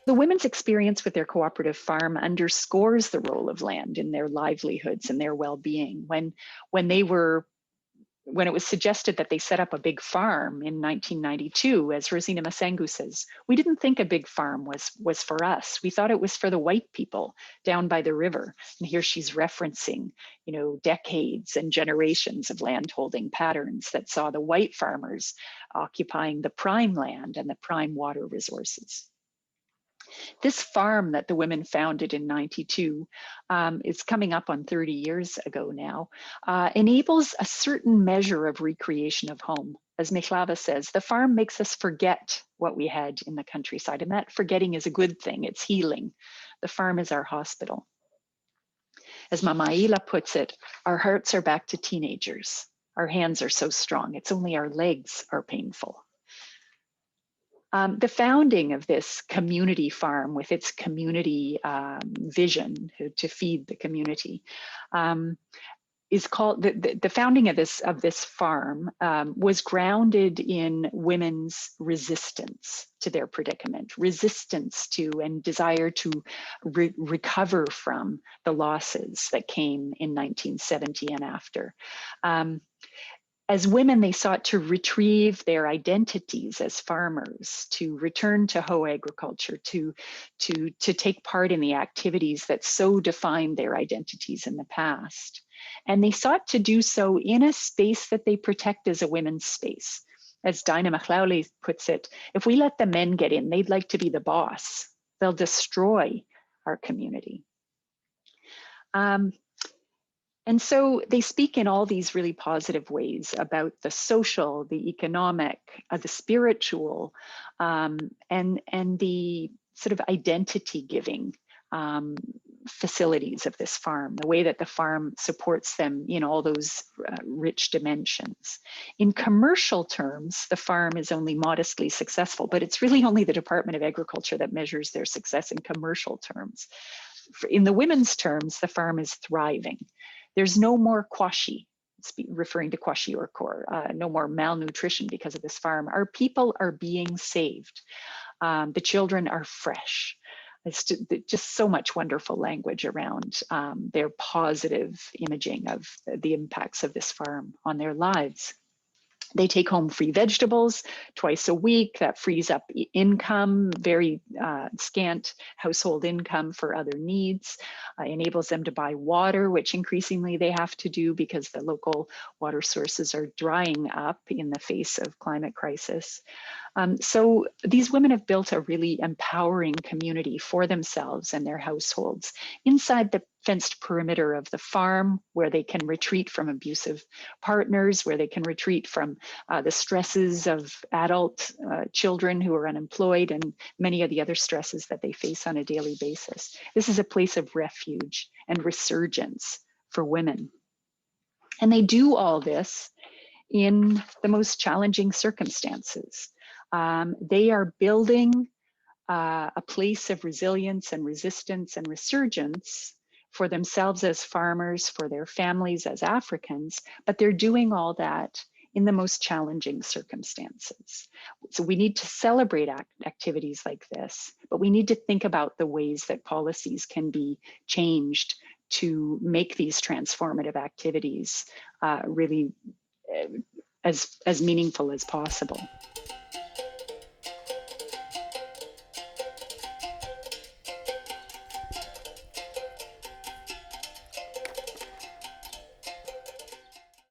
The women's experience with their cooperative farm underscores the role of land in their livelihoods and their well-being. When it was suggested that they set up a big farm in 1992, as Rosina Masengu says, we didn't think a big farm was for us. We thought it was for the white people down by the river. And here she's referencing, decades and generations of landholding patterns that saw the white farmers occupying the prime land and the prime water resources. This farm that the women founded in 92 is coming up on 30 years ago now, enables a certain measure of recreation of home. As Mihlava says, the farm makes us forget what we had in the countryside, and that forgetting is a good thing, it's healing. The farm is our hospital. As Mama Ila puts it, our hearts are back to teenagers. Our hands are so strong, it's only our legs are painful. The founding of this community farm with its community vision to feed the community is called, the founding of this farm was grounded in women's resistance to their predicament, resistance to and desire to recover from the losses that came in 1970 and after. As women, they sought to retrieve their identities as farmers, to return to hoe agriculture, to take part in the activities that so defined their identities in the past. And they sought to do so in a space that they protect as a women's space. As Dinah McLaughlin puts it, if we let the men get in, they'd like to be the boss. They'll destroy our community. And so they speak in all these really positive ways about the social, the economic, the spiritual, and the sort of identity giving facilities of this farm, the way that the farm supports them in all those rich dimensions. In commercial terms, the farm is only modestly successful, but it's really only the Department of Agriculture that measures their success in commercial terms. In the women's terms, the farm is thriving. There's no more kwashi, referring to kwashiorkor, no more malnutrition because of this farm. Our people are being saved. The children are fresh. It's just so much wonderful language around their positive imaging of the impacts of this farm on their lives. They take home free vegetables twice a week. That frees up income, very scant household income for other needs, enables them to buy water, which increasingly they have to do because the local water sources are drying up in the face of climate crisis. So these women have built a really empowering community for themselves and their households inside the fenced perimeter of the farm, where they can retreat from abusive partners, where they can retreat from the stresses of adult children who are unemployed and many of the other stresses that they face on a daily basis. This is a place of refuge and resurgence for women. And they do all this in the most challenging circumstances. They are building a place of resilience and resistance and resurgence for themselves as farmers, for their families as Africans, but they're doing all that in the most challenging circumstances. So we need to celebrate activities like this, but we need to think about the ways that policies can be changed to make these transformative activities really as meaningful as possible.